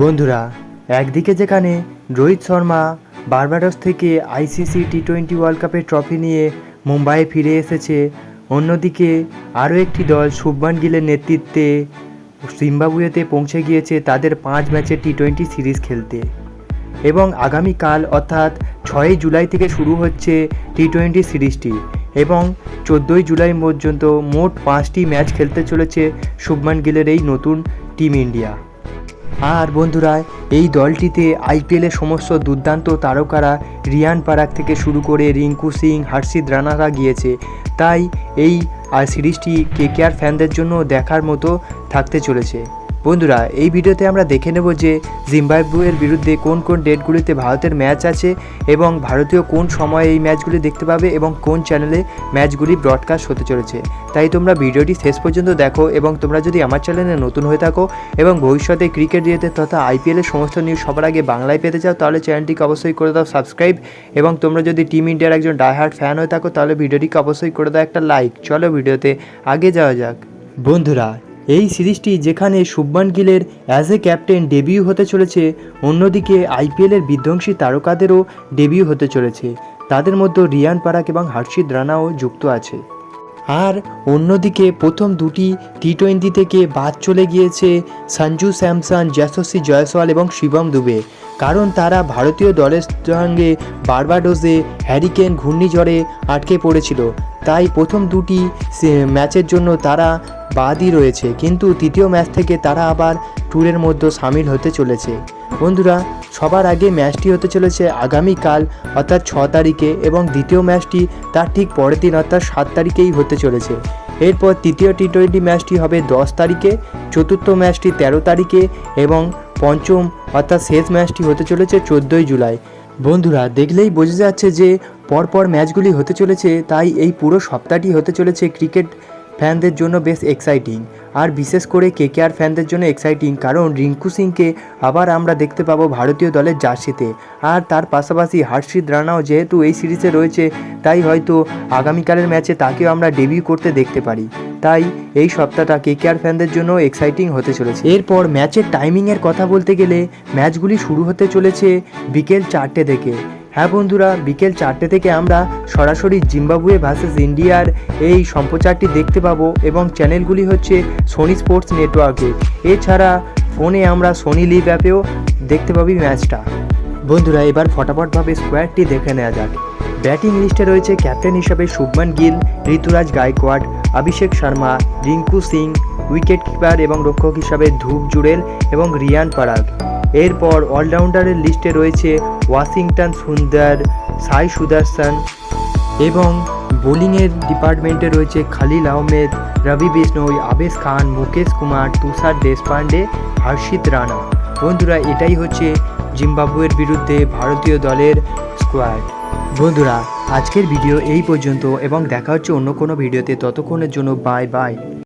বন্ধুরা, একদিকে যেখানে রোহিত শর্মা বার্বাডোস থেকে আইসিসি টি-20 ওয়ার্ল্ড কাপের ট্রফি নিয়ে মুম্বাইয়ে ফিরে এসেছে, অন্যদিকে আরও একটি দল শুভমান গিলের নেতৃত্বে জিম্বাবুয়েতে পৌঁছে গিয়েছে তাদের 5 ম্যাচের টি-20 সিরিজ খেলতে। এবং আগামীকাল অর্থাৎ 6 জুলাই থেকে শুরু হচ্ছে টি-20 সিরিজটি এবং 14 জুলাই পর্যন্ত মোট 5টি ম্যাচ খেলতে চলেছে শুভমান গিলের এই নতুন টিম ইন্ডিয়া। আর বন্ধুরা, এই দলটিতে আইপিএলের সমস্ত দুর্দান্ত তারকারা রিয়ান পরাগ থেকে শুরু করে রিঙ্কু সিং, হর্ষিত রানারা গিয়েছে। তাই এই সিরিজটি কেকেআর ফ্যানদের জন্য দেখার মতো থাকতে চলেছে। বন্ধুরা, এই ভিডিওতে আমরা দেখে নেব যে জিম্বাবুয়ের বিরুদ্ধে কোন কোন ডেটগুলিতে ভারতের ম্যাচ আছে এবং ভারতীয় কোন সময়ে এই ম্যাচগুলি দেখতে পাবে এবং কোন চ্যানেলে ম্যাচগুলি ব্রডকাস্ট হতে চলেছে। তাই তোমরা ভিডিওটি শেষ পর্যন্ত দেখো এবং তোমরা যদি আমার চ্যানেলে নতুন হয়ে থাকো এবং ভবিষ্যতে ক্রিকেট রিলেটেড তথা আইপিএলের সমস্ত নিউজ সবার আগে বাংলায় পেতে চাও, তাহলে চ্যানেলটিকে অবশ্যই করে দাও সাবস্ক্রাইব এবং তোমরা যদি টিম ইন্ডিয়ার একজন ডাইহার্ড ফ্যান হয়ে থাকো তাহলে ভিডিওটিকে অবশ্যই করে দাও একটা লাইক। চলো ভিডিওতে আগে যাওয়া যাক। বন্ধুরা, এই সিরিজটি যেখানে শুভমান গিলের অ্যাজ এ ক্যাপ্টেন ডেবিউ হতে চলেছে, অন্যদিকে আইপিএলের বিধ্বংসী তারকাদেরও ডেবিউ হতে চলেছে। তাদের মধ্যে রিয়ান পরাগ এবং হর্ষিত রানাও যুক্ত আছে। আর অন্যদিকে প্রথম দুটি টি-20 থেকে বাদ চলে গিয়েছে সঞ্জু স্যামসন, যশস্বী জয়সওয়াল এবং শিবম দুবে, কারণ তারা ভারতীয় দলের সঙ্গে বার্বাডোসে হ্যারিকেন ঘূর্ণিঝড়ে আটকে পড়েছিল। তাই প্রথম দুটি ম্যাচের জন্য তারা বাদই রয়েছে, কিন্তু তৃতীয় ম্যাচ থেকে তারা আবার ট্যুরের মধ্যে সামিল হতে চলেছে। বন্ধুরা, সবার আগে ম্যাচটি হতে চলেছে আগামীকাল অর্থাৎ 6 তারিখে এবং দ্বিতীয় ম্যাচটি তার ঠিক পরের দিন অর্থাৎ 7 তারিখেই হতে চলেছে। এরপর তৃতীয় টি-20 ম্যাচটি হবে 10 তারিখে, চতুর্থ ম্যাচটি 13 তারিখে এবং পঞ্চম অর্থাৎ শেষ ম্যাচটি হতে চলেছে 14 জুলাই। বন্ধুরা, দেখলেই বোঝা যাচ্ছে যে পরপর ম্যাচগুলি হতে চলেছে, তাই এই পুরো সপ্তাহটি হতে চলেছে ক্রিকেট ফ্যানদের জন্য বেশ এক্সাইটিং, আর বিশেষ করে কেকেআর ফ্যানদের জন্য এক্সাইটিং, কারণ রিঙ্কু সিংকে আবার আমরা দেখতে পাবো ভারতীয় দলের জার্সিতে। আর তার পাশাপাশি হর্ষিত রানাও যেহেতু এই সিরিজে রয়েছে, তাই হয়তো আগামীকালের ম্যাচে তাকেও আমরা ডেবিউ করতে দেখতে পারি। তাই এই সপ্তাহটা কেকেআর ফ্যানদের জন্য এক্সাইটিং হতে চলেছে। এরপর ম্যাচের টাইমিংয়ের কথা বলতে গেলে ম্যাচগুলি শুরু হতে চলেছে বিকেল 4টে থেকে। হ্যাঁ বন্ধুরা, বিকেল 4টে থেকে আমরা সরাসরি জিম্বাবুয়ে ভার্সেস ইন্ডিয়ার এই সম্প্রচারটি দেখতে পাবো এবং চ্যানেলগুলি হচ্ছে সোনি স্পোর্টস নেটওয়ার্কে। এছাড়া ফোনে আমরা সোনি লিভ অ্যাপেও দেখতে পাবি ম্যাচটা। বন্ধুরা, এবার ফটাফটভাবে স্কোয়াডটি দেখে নেওয়া যাক। ব্যাটিং লিস্টে রয়েছে ক্যাপ্টেন হিসাবে শুভমান গিল, ঋতুরাজ গায়কোয়াড়, অভিষেক শর্মা, রিঙ্কু সিং, উইকেট কিপার এবং রক্ষক হিসাবে ধ্রুব জুরেল এবং রিয়ান পরাগ। এরপর অলরাউন্ডারের লিস্টে রয়েছে ওয়াশিংটন সুন্দর, সাই সুদর্শন এবং বোলিংয়ের ডিপার্টমেন্টে রয়েছে খালিল আহমেদ, রবি বিষ্ণোই, আবেশ খান, মুকেশ কুমার, তুষার দেশপান্ডে, হর্ষিত রানা। বন্ধুরা, এটাই হচ্ছে জিম্বাবুয়ের বিরুদ্ধে ভারতীয় দলের স্কোয়াড। বন্ধুরা, আজকের ভিডিও এই পর্যন্ত এবং দেখা হচ্ছে অন্য কোনো ভিডিওতে। ততক্ষণের জন্য বাই বাই।